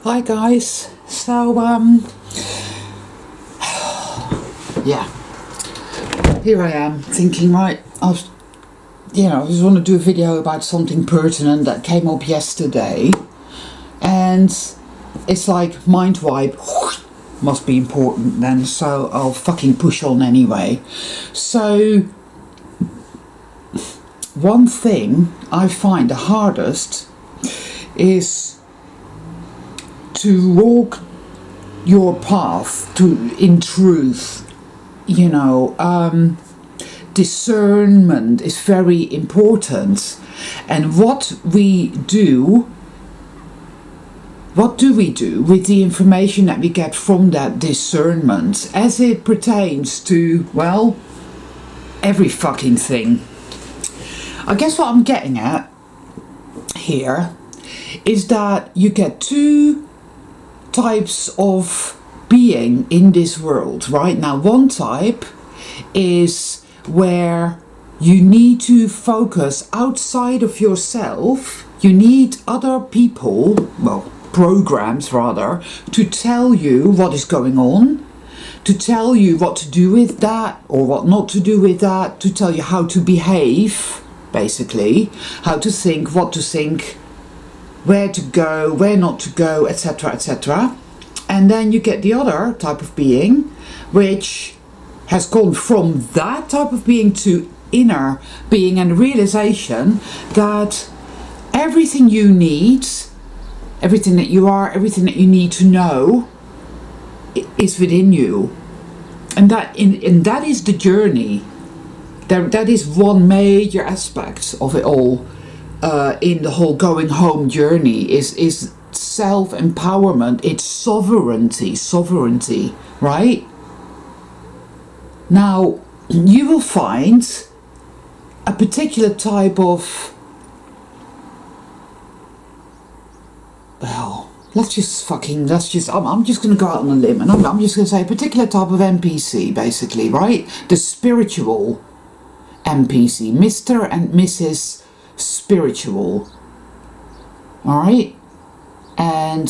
Hi guys. So yeah, here I am thinking, right, I just want to do a video about something pertinent that came up yesterday, and it's like mind wipe, must be important then, so I'll fucking push on anyway. So one thing I find the hardest is to walk your path in truth. Discernment is very important. And what do we do with the information that we get from that discernment as it pertains to, well, every fucking thing? I guess what I'm getting at here is that you get two types of being in this world, right? Now, one type is where you need to focus outside of yourself. You need other people, well, programs rather, to tell you what is going on, to tell you what to do with that or what not to do with that, to tell you how to behave, basically, how to think, what to think, where to go, where not to go, etc., etc. And then you get the other type of being, which has gone from that type of being to inner being, and realization that everything you need, everything that you are, everything that you need to know is within you. And that is the journey. That is one major aspect of it all. In the whole going home journey is self-empowerment. It's sovereignty, right? Now, you will find a particular type of, well, I'm just going to go out on a limb, and I'm just going to say a particular type of NPC, basically, right? The spiritual NPC, Mr. and Mrs. Spiritual, all right? And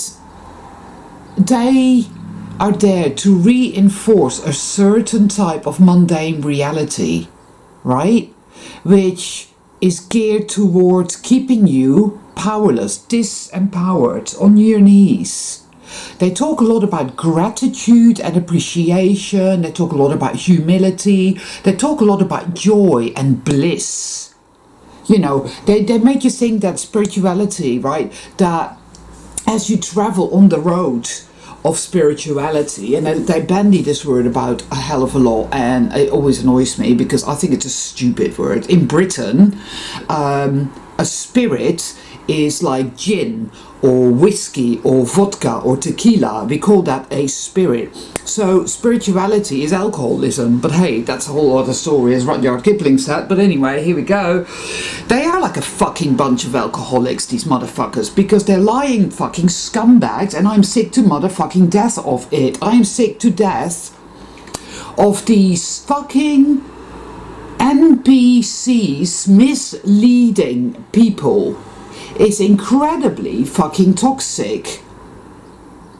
they are there to reinforce a certain type of mundane reality, right? Which is geared towards keeping you powerless, disempowered, on your knees. They talk a lot about gratitude and appreciation. They talk a lot about humility. They talk a lot about joy and bliss. They make you think that spirituality, right, that as you travel on the road of spirituality, and they bandy this word about a hell of a lot, and it always annoys me because I think it's a stupid word. In Britain, a spirit is like gin or whiskey or vodka or tequila. We call that a spirit. So spirituality is alcoholism, but hey, that's a whole other story, as Rudyard Kipling said. But anyway, here we go. They are like a fucking bunch of alcoholics, these motherfuckers, because they're lying fucking scumbags, and I'm sick to motherfucking death of it. I'm sick to death of these fucking NPCs misleading people. It's incredibly fucking toxic.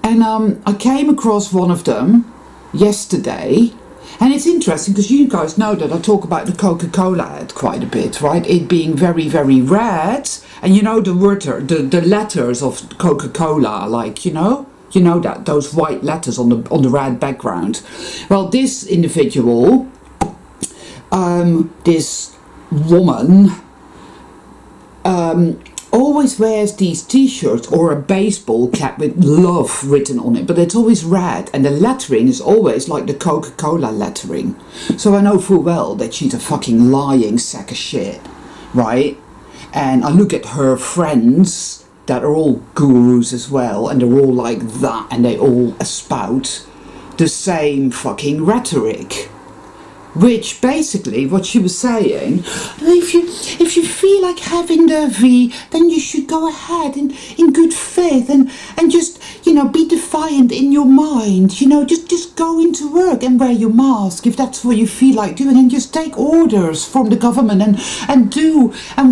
And I came across one of them yesterday, and it's interesting because you guys know that I talk about the Coca-Cola ad quite a bit, right? It being very, very red, and the letters of Coca-Cola, like that, those white letters on the red background. Well, this individual, this woman, always wears these t-shirts or a baseball cap with love written on it, but it's always red, and the lettering is always like the Coca-Cola lettering. So I know full well that she's a fucking lying sack of shit, right? And I look at her friends that are all gurus as well, and they're all like that, and they all espout the same fucking rhetoric. Which basically, what she was saying, if you feel like having the V, then you should go ahead in good faith and just, be defiant in your mind. Just go into work and wear your mask if that's what you feel like doing, and just take orders from the government and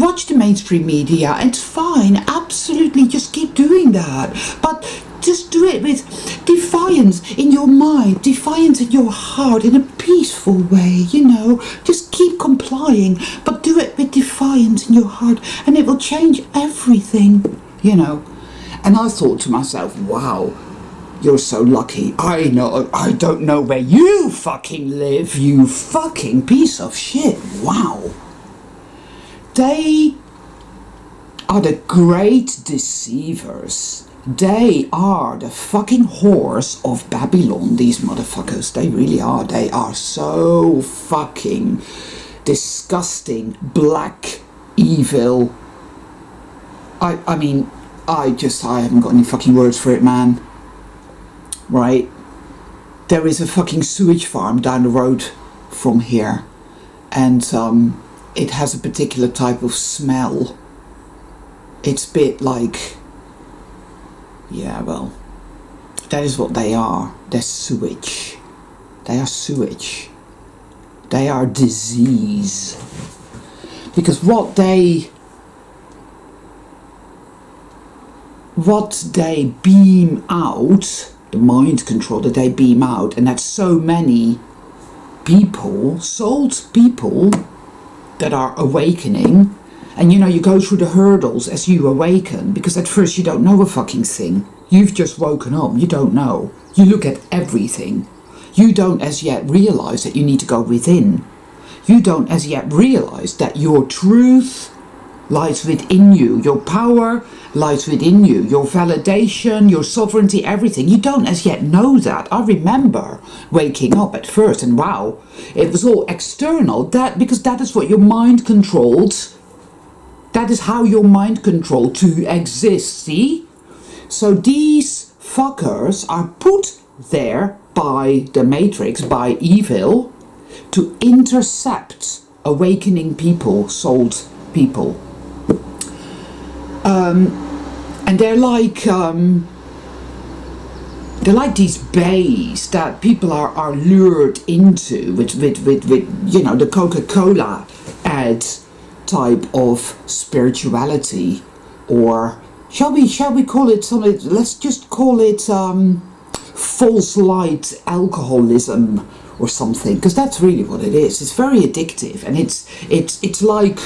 watch the mainstream media. It's fine, absolutely, just keep doing that. But just do it with defiance in your mind, defiance in your heart, in a peaceful way, you know. Just keep complying, but do it with defiance in your heart, and it will change everything, you know. And I thought to myself, wow, you're so lucky. I don't know where you fucking live, you fucking piece of shit. Wow. They are the great deceivers. They are the fucking whores of Babylon, these motherfuckers. They really are. They are so fucking disgusting, black, evil. I mean, I haven't got any fucking words for it, man. Right? There is a fucking sewage farm down the road from here, and it has a particular type of smell. It's a bit like, yeah, well, that is what they are. They're sewage. They are sewage. They are disease. Because what they beam out, the mind control that they beam out, and that's so many people, souled people that are awakening. And you know, you go through the hurdles as you awaken, because at first you don't know a fucking thing. You've just woken up, you don't know. You look at everything. You don't as yet realize that you need to go within. You don't as yet realize that your truth lies within you. Your power lies within you. Your validation, your sovereignty, everything. You don't as yet know that. I remember waking up at first and wow, it was all external. Because that is what your mind controlled. That is how your mind controlled to exist, see? So these fuckers are put there by the Matrix, by evil, to intercept awakening people, souled people. And they're like these bays that people are lured into with you know, the Coca-Cola ad type of spirituality, or shall we call it something? Let's just call it false light alcoholism or something, because that's really what it is. It's very addictive, and it's like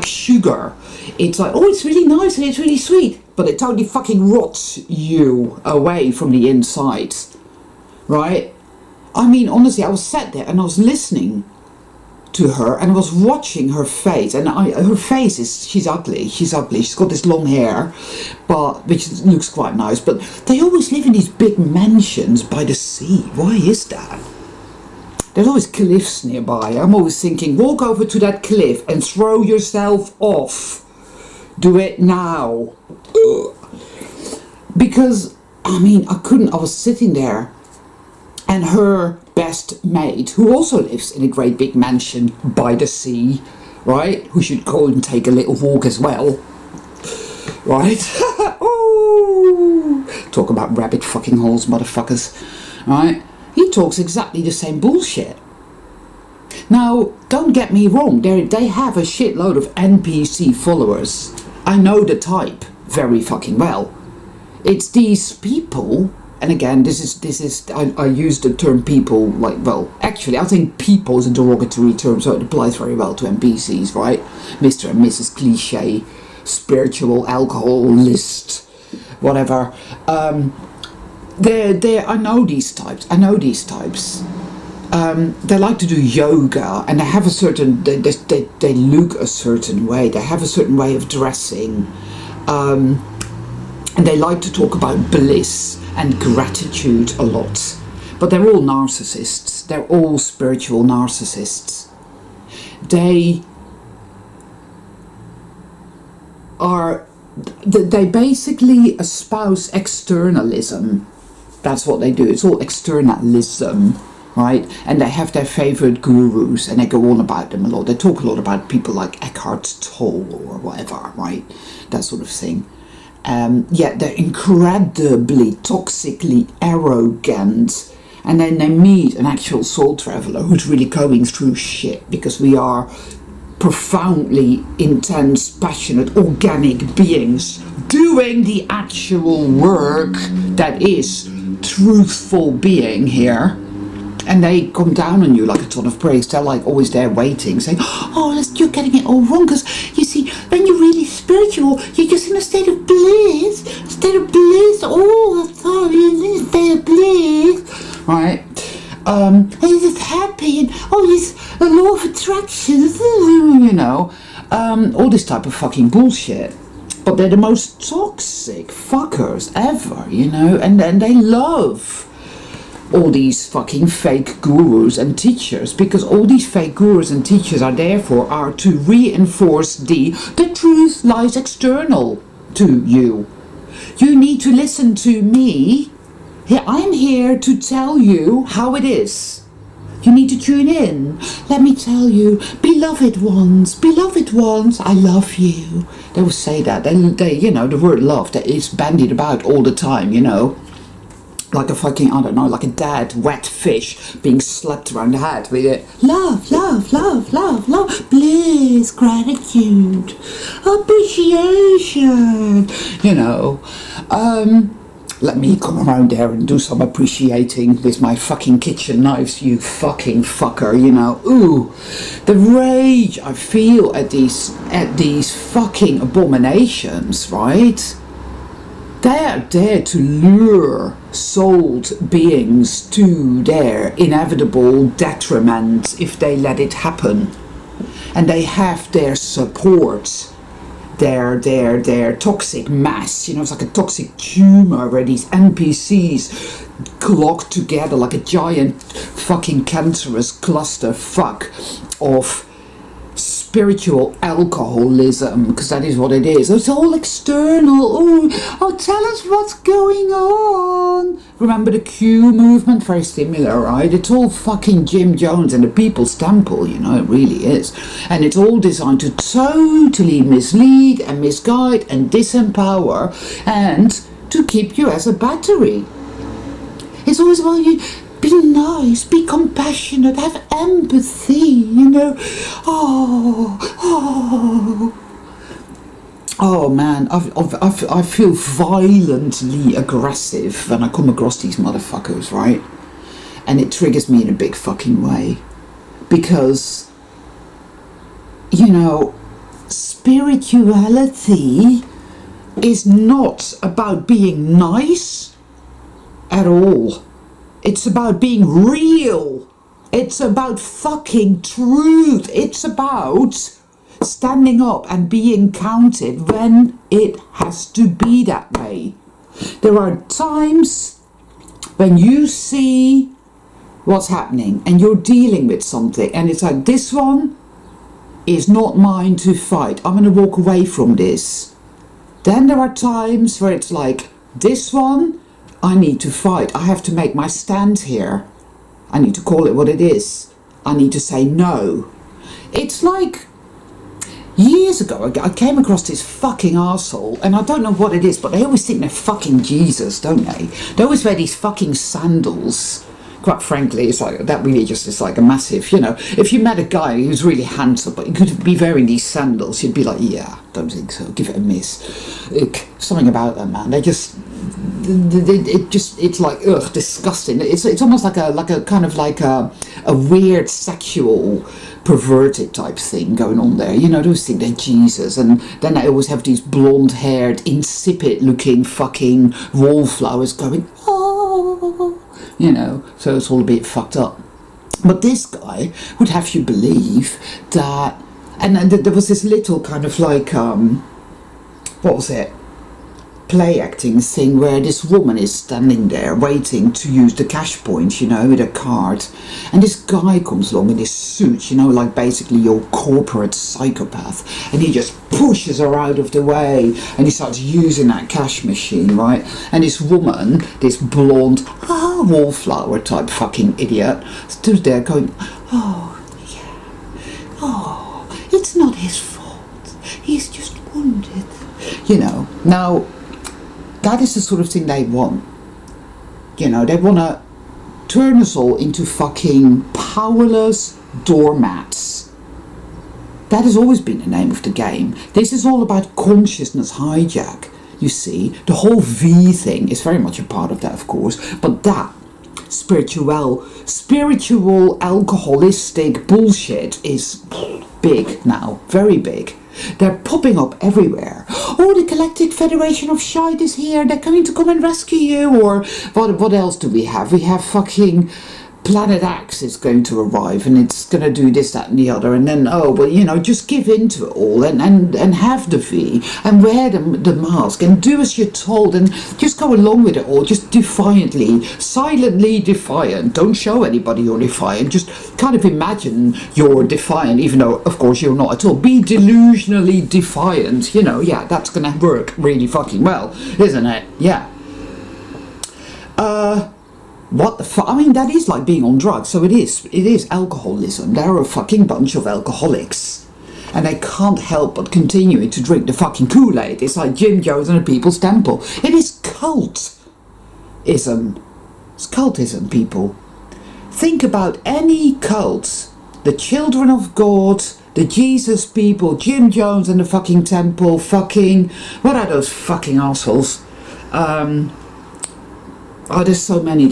sugar. It's like, oh, it's really nice and it's really sweet, but it totally fucking rots you away from the inside, right? I mean, honestly, I was sat there and I was listening to her and I was watching her face, and her face is, she's ugly. She's got this long hair, which looks quite nice, but they always live in these big mansions by the sea. Why is that? There's always cliffs nearby. I'm always thinking, walk over to that cliff and throw yourself off. Do it now. Because, I mean, I was sitting there, and her best mate, who also lives in a great big mansion by the sea, right? Who should go and take a little walk as well, right? Ooh, talk about rabbit fucking holes, motherfuckers, right? He talks exactly the same bullshit. Now, don't get me wrong, they have a shitload of NPC followers. I know the type very fucking well. It's these people, and again, this is I use the term people like, well, actually, I think people is a derogatory term, so it applies very well to NPCs, right? Mr. and Mrs. Cliche, spiritual alcoholist, whatever. I know these types. They like to do yoga, and they have a certain, they look a certain way. They have a certain way of dressing, and they like to talk about bliss and gratitude a lot. But they're all narcissists. They're all spiritual narcissists. They basically espouse externalism. That's what they do. It's all externalism, right? And they have their favorite gurus, and they go on about them a lot. They talk a lot about people like Eckhart Tolle or whatever, right? That sort of thing. Yet they're incredibly toxically arrogant, and then they meet an actual soul traveler who's really going through shit, because we are profoundly intense, passionate, organic beings doing the actual work that is truthful being here. And they come down on you like a ton of bricks. They're like always there waiting, saying, oh, you're getting it all wrong. Because, you see, when you're really spiritual, you're just in a state of bliss. All the time. You're in a state of bliss. Right? And you're just happy. And, this law of attraction. You know. All this type of fucking bullshit. But they're the most toxic fuckers ever, you know. And they love all these fucking fake gurus and teachers, because all these fake gurus and teachers are to reinforce the truth lies external to you. You need to listen to me. I'm here to tell you how it is. You need to tune in. Let me tell you, beloved ones, I love you. They will say that. They you know, the word love that is bandied about all the time, you know. Like a fucking, I don't know, like a dead, wet fish being slapped around the head with it. Love, bliss, gratitude, appreciation, you know. Let me come around there and do some appreciating with my fucking kitchen knives, you fucking fucker, you know. Ooh, the rage I feel at these fucking abominations, right? They are there to lure souled beings to their inevitable detriment if they let it happen. And they have their support, their toxic mass, you know, it's like a toxic tumor where these NPCs clock together like a giant fucking cancerous cluster fuck of spiritual alcoholism, because that is what it is. It's all external. Oh, tell us what's going on. Remember the Q movement? Very similar, right? It's all fucking Jim Jones and the People's Temple, you know, it really is. And it's all designed to totally mislead and misguide and disempower and to keep you as a battery. It's always about you. Be nice, be compassionate, have empathy, you know. Oh man, I feel violently aggressive when I come across these motherfuckers, right? And it triggers me in a big fucking way. Because, you know, spirituality is not about being nice at all. It's about being real. It's about fucking truth. It's about standing up and being counted when it has to be that way. There are times when you see what's happening and you're dealing with something and it's like, this one is not mine to fight. I'm going to walk away from this. Then there are times where it's like, this one I need to fight. I have to make my stand here. I need to call it what it is. I need to say no. It's like years ago I came across this fucking arsehole, and I don't know what it is, but they always think they're fucking Jesus, don't they? They always wear these fucking sandals. Quite frankly, it's like that really just is like a massive, you know, if you met a guy who's really handsome but he could be wearing these sandals, you'd be like, yeah, don't think so, give it a miss. Something about them, man, they just, it's like, ugh, disgusting. It's almost like a kind of like a weird sexual perverted type thing going on there, you know. Those think they're Jesus, and then they always have these blonde haired insipid looking fucking wallflowers going, oh, you know, so it's all a bit fucked up. But this guy would have you believe that, and there was this little kind of like what was it, play acting thing where this woman is standing there waiting to use the cash point, you know, with a card, and this guy comes along in this suit, you know, like basically your corporate psychopath, and he just pushes her out of the way and he starts using that cash machine, right? And this woman, this blonde wallflower type fucking idiot, stood there going, oh yeah, oh, it's not his fault, he's just wounded, you know. Now that is the sort of thing they want. You know, they want to turn us all into fucking powerless doormats. That has always been the name of the game. This is all about consciousness hijack. you see. The whole V thing is very much a part of that, of course. But that spiritual alcoholistic bullshit is big now, very big. They're popping up everywhere. Oh, the Galactic Federation of Shite is here. They're coming to come and rescue you. Or what else do we have? We have fucking Planet X is going to arrive and it's going to do this, that and the other. And then, oh, well, you know, just give in to it all and have the V and wear the mask and do as you're told and just go along with it all. Just defiantly, silently defiant. Don't show anybody you're defiant. Just kind of imagine you're defiant, even though, of course, you're not at all. Be delusionally defiant. You know, yeah, that's going to work really fucking well, isn't it? Yeah. What the fuck? I mean, that is like being on drugs, so it is alcoholism. They're a fucking bunch of alcoholics. And they can't help but continuing to drink the fucking Kool-Aid. It's like Jim Jones and the People's Temple. It is cultism. It's cultism, people. Think about any cult. The Children of God, the Jesus people, Jim Jones and the fucking Temple, fucking... What are those fucking assholes? Oh, there's so many.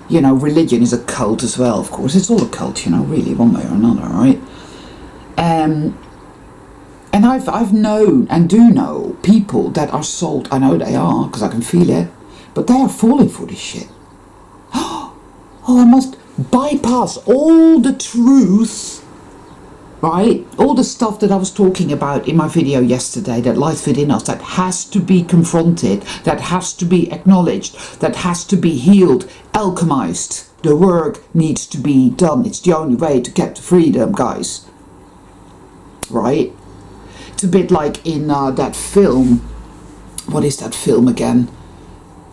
You know, religion is a cult as well, of course. It's all a cult, you know, really, one way or another, right? And I've known and do know people that are sold. I know they are, because I can feel it. But they are falling for this shit. Oh, I must bypass all the truth, right? All the stuff that I was talking about in my video yesterday that lies within us, that has to be confronted, that has to be acknowledged, that has to be healed, alchemized. The work needs to be done. It's the only way to get to freedom, guys. Right? It's a bit like in that film. What is that film again?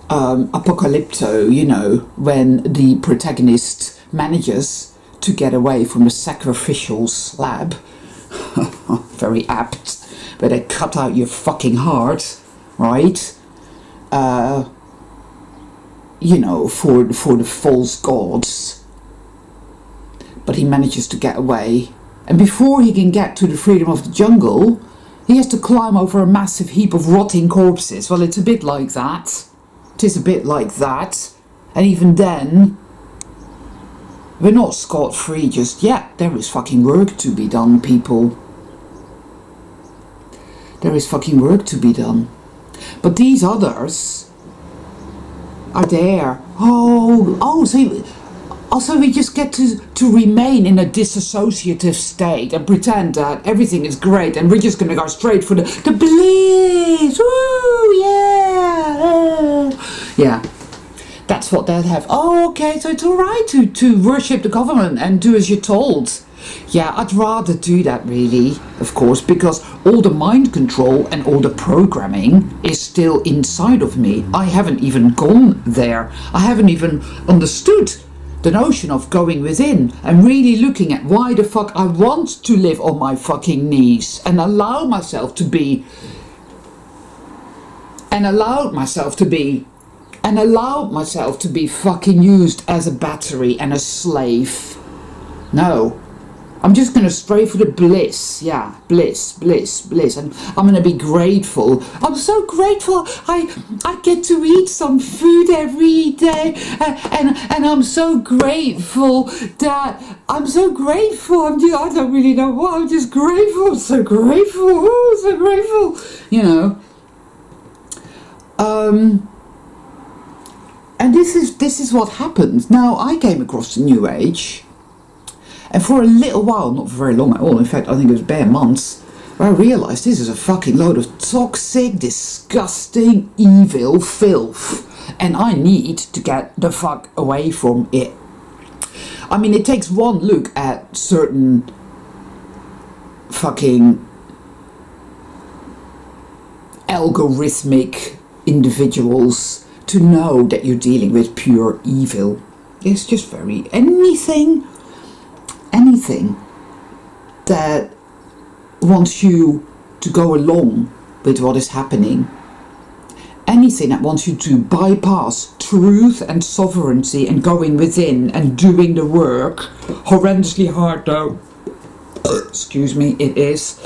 Apocalypto, you know, when the protagonist manages to get away from the sacrificial slab. Very apt. Where they cut out your fucking heart, right? You know, for the false gods. But he manages to get away. And before he can get to the freedom of the jungle, he has to climb over a massive heap of rotting corpses. Well, it's a bit like that. It is a bit like that. And even then, we're not scot-free just yet. There is fucking work to be done, people. There is fucking work to be done. But these others are there. So we just get to remain in a disassociative state and pretend that everything is great and we're just going to go straight for the bliss. Woo, yeah. Yeah. That's what they'll have. Oh, okay, so it's alright to worship the government and do as you're told. Yeah, I'd rather do that, really, of course, because all the mind control and all the programming is still inside of me. I haven't even gone there. I haven't even understood the notion of going within and really looking at why the fuck I want to live on my fucking knees and allow myself to be fucking used as a battery and a slave. No. I'm just going to stray for the bliss. Yeah, bliss. And I'm going to be grateful. I'm so grateful I get to eat some food every day. And I'm so grateful that... I don't really know what. I'm just grateful. I'm so grateful. Oh, so grateful. You know. And this is what happens. Now, I came across the New Age, and for a little while, not for very long at all, in fact, I think it was bare months, where I realised this is a fucking load of toxic, disgusting, evil filth, and I need to get the fuck away from it. I mean, it takes one look at certain fucking algorithmic individuals to know that you're dealing with pure evil. It's just very... Anything that wants you to go along with what is happening, anything that wants you to bypass truth and sovereignty and going within and doing the work, horrendously hard though, excuse me, it is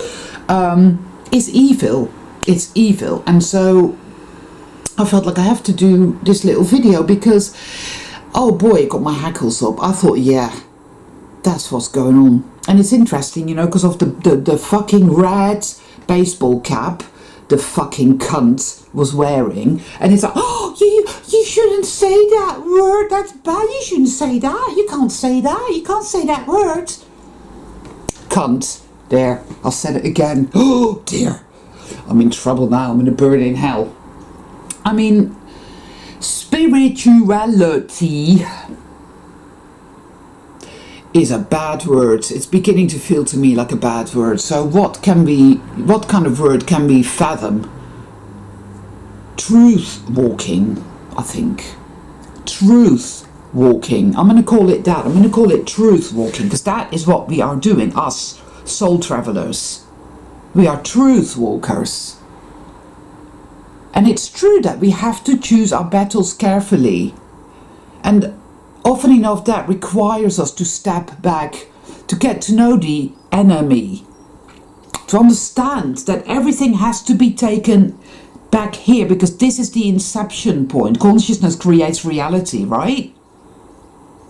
evil. It's evil. And so I felt like I have to do this little video because, oh boy, it got my hackles up. I thought, yeah, that's what's going on. And it's interesting, you know, because of the fucking red baseball cap the fucking cunt was wearing. And it's like, oh, you shouldn't say that word. That's bad. You shouldn't say that. You can't say that. You can't say that word. Cunt. There. I'll say it again. Oh, dear. I'm in trouble now. I'm in a burning hell. I mean, spirituality is a bad word. It's beginning to feel to me like a bad word. So what kind of word can we fathom? Truth walking, I think. Truth walking. I'm going to call it that. I'm going to call it truth walking, because that is what we are doing, us soul travelers. We are truth walkers. And it's true that we have to choose our battles carefully. And often enough that requires us to step back, to get to know the enemy, to understand that everything has to be taken back here, because this is the inception point. Consciousness creates reality, right?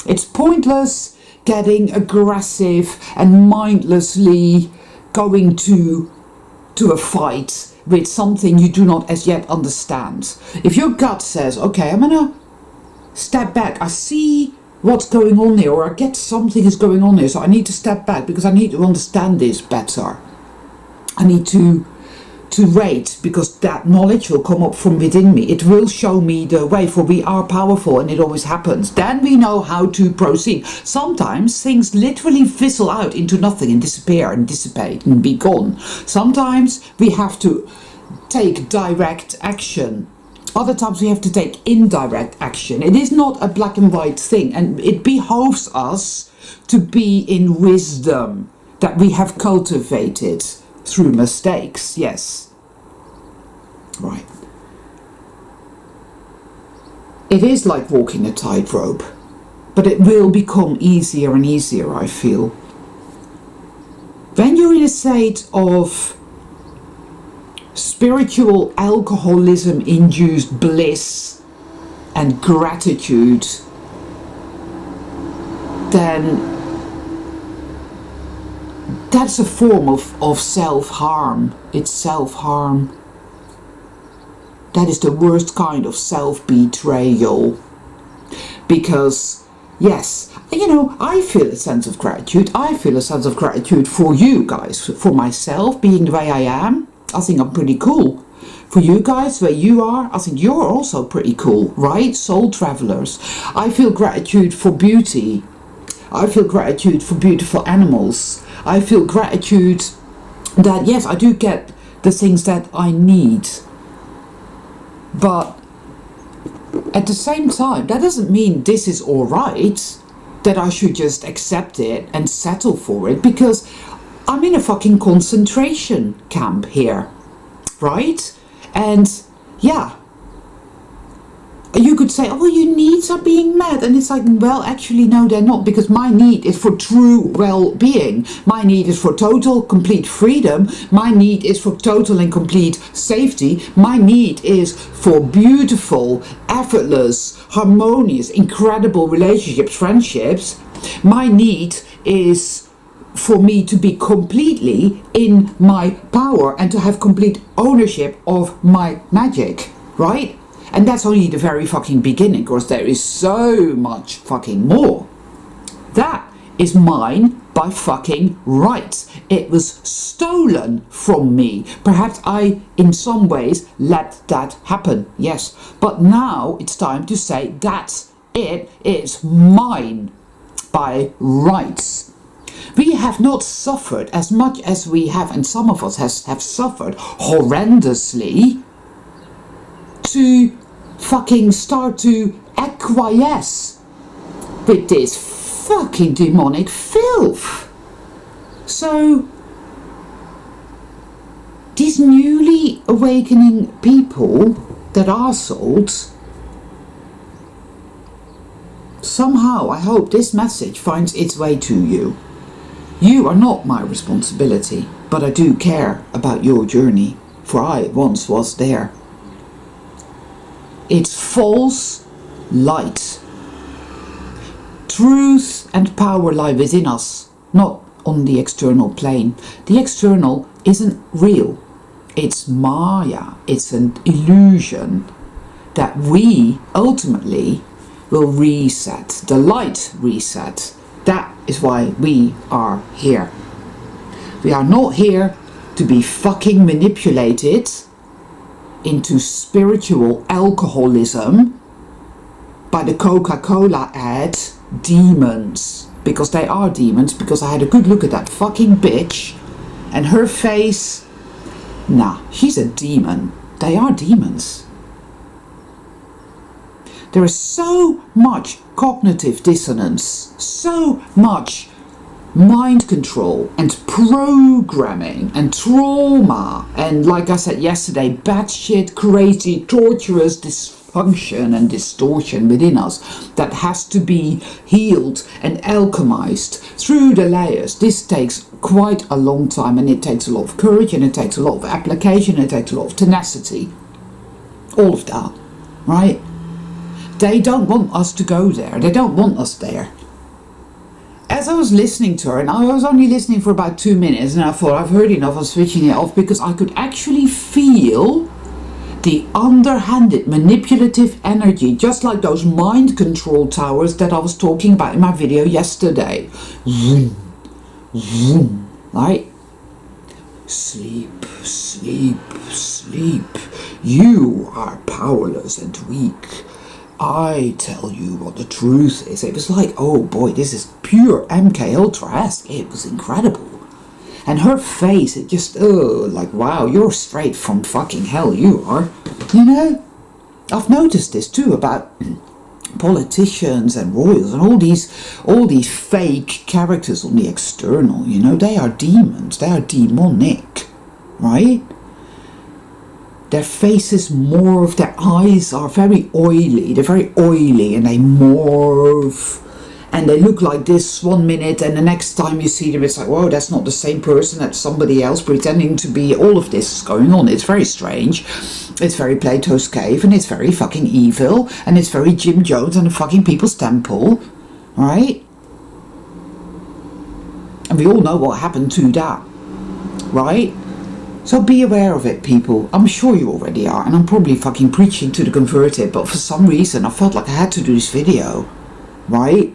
It's pointless getting aggressive and mindlessly going to a fight with something you do not as yet understand. If your gut says, okay, I'm gonna step back, I see what's going on here, or I get something is going on here, so I need to step back because I need to understand this better. I need to wait, because that knowledge will come up from within me. It will show me the way, for we are powerful and it always happens. Then we know how to proceed. Sometimes things literally fizzle out into nothing and disappear and dissipate and be gone. Sometimes we have to take direct action. Other times we have to take indirect action. It is not a black and white thing, and it behoves us to be in wisdom that we have cultivated through mistakes. Yes. Right. It is like walking a tightrope, but it will become easier and easier, I feel. When you're in a state of spiritual alcoholism-induced bliss and gratitude, then that's a form of self-harm. It's self-harm. That is the worst kind of self-betrayal. Because, yes, you know, I feel a sense of gratitude. I feel a sense of gratitude for you guys, for myself being the way I am. I think I'm pretty cool. For you guys, where you are, I think you're also pretty cool, right? Soul travelers. I feel gratitude for beauty. I feel gratitude for beautiful animals. I feel gratitude that, yes, I do get the things that I need. But at the same time, that doesn't mean this is all right, that I should just accept it and settle for it, because I'm in a fucking concentration camp here, right? And yeah, you could say, oh, well, your needs are being met. And it's like, well, actually, no, they're not, because my need is for true well-being. My need is for total, complete freedom. My need is for total and complete safety. My need is for beautiful, effortless, harmonious, incredible relationships, friendships. My need is for me to be completely in my power and to have complete ownership of my magic, right? And that's only the very fucking beginning, because there is so much fucking more. That is mine by fucking right. It was stolen from me. Perhaps I, in some ways, let that happen, yes. But now it's time to say that's it. It's mine by rights. We have not suffered as much as we have, and some of us have suffered horrendously, to fucking start to acquiesce with this fucking demonic filth. So these newly awakening people that are souls, somehow I hope this message finds its way to you. You are not my responsibility, but I do care about your journey. for I once was there. It's false light. Truth and power lie within us, not on the external plane. The external isn't real. It's Maya. It's an illusion that we ultimately will reset. The light reset. That is why we are here. We are not here to be fucking manipulated into spiritual alcoholism by the Coca-Cola ad demons. Because they are demons, because I had a good look at that fucking bitch and her face. Nah, she's a demon. They are demons. There is so much cognitive dissonance, so much mind control and programming and trauma and, like I said yesterday, batshit crazy torturous dysfunction and distortion within us that has to be healed and alchemized through the layers. This takes quite a long time, and it takes a lot of courage, and it takes a lot of application, and it takes a lot of tenacity, all of that, right? They don't want us to go there. They don't want us there. As I was listening to her, and I was only listening for about 2 minutes, and I thought I've heard enough, I'm switching it off, because I could actually feel the underhanded manipulative energy, just like those mind control towers that I was talking about in my video yesterday. Vroom, vroom, right? Sleep, sleep, sleep. You are powerless and weak. I tell you what the truth is. It was like, oh boy, this is pure MK Ultra-esque. It was incredible. And her face, it just, like, wow, you're straight from fucking hell, you are. You know? I've noticed this too about politicians and royals and all these fake characters on the external, you know? They are demons. They are demonic, right? Their faces morph, their eyes are very oily. They're very oily and they morph. And they look like this 1 minute, and the next time you see them, it's like, whoa, that's not the same person, that's somebody else pretending to be. All of this is going on. It's very strange. It's very Plato's Cave, and it's very fucking evil, and it's very Jim Jones and the fucking People's Temple, right? And we all know what happened to that, right? So be aware of it, people. I'm sure you already are, and I'm probably fucking preaching to the converted, but for some reason I felt like I had to do this video, right?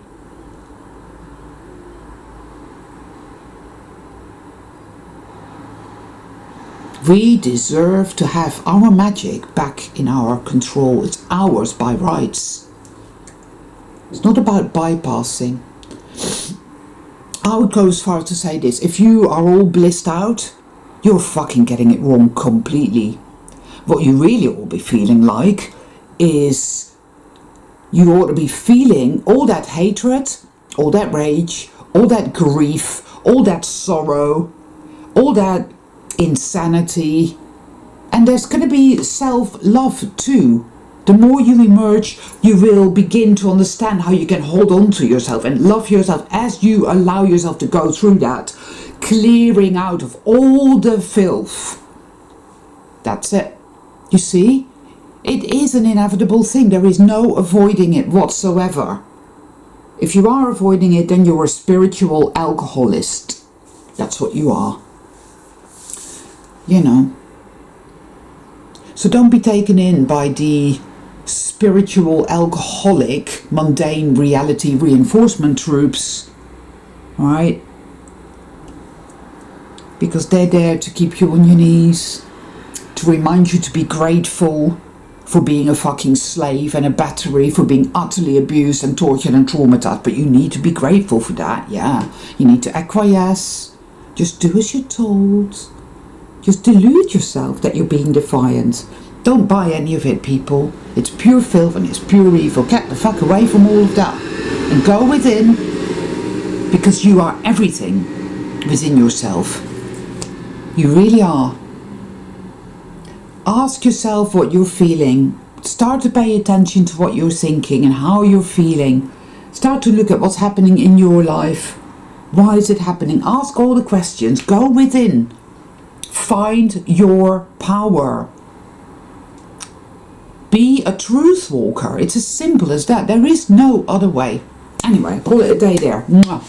We deserve to have our magic back in our control. It's ours by rights. It's not about bypassing. I would go as far as to say this. If you are all blissed out, you're fucking getting it wrong completely. What you really ought to be feeling like is you ought to be feeling all that hatred, all that rage, all that grief, all that sorrow, all that insanity, and there's going to be self-love too. The more you emerge, you will begin to understand how you can hold on to yourself and love yourself as you allow yourself to go through that clearing out of all the filth. That's it. You see, it is an inevitable thing. There is no avoiding it whatsoever. If you are avoiding it, then you're a spiritual alcoholist. That's what you are. You know. So don't be taken in by the spiritual alcoholic mundane reality reinforcement troops, right? Because they're there to keep you on your knees, to remind you to be grateful for being a fucking slave and a battery, for being utterly abused and tortured and traumatized. But you need to be grateful for that, yeah. You need to acquiesce. Just do as you're told. Just delude yourself that you're being defiant. Don't buy any of it, people. It's pure filth and it's pure evil. Get the fuck away from all of that. And go within, because you are everything within yourself. You really are. Ask yourself what you're feeling. Start to pay attention to what you're thinking and how you're feeling. Start to look at what's happening in your life. Why is it happening? Ask all the questions. Go within. Find your power. Be a truth walker. It's as simple as that. There is no other way. Anyway, call it a day there. Mwah.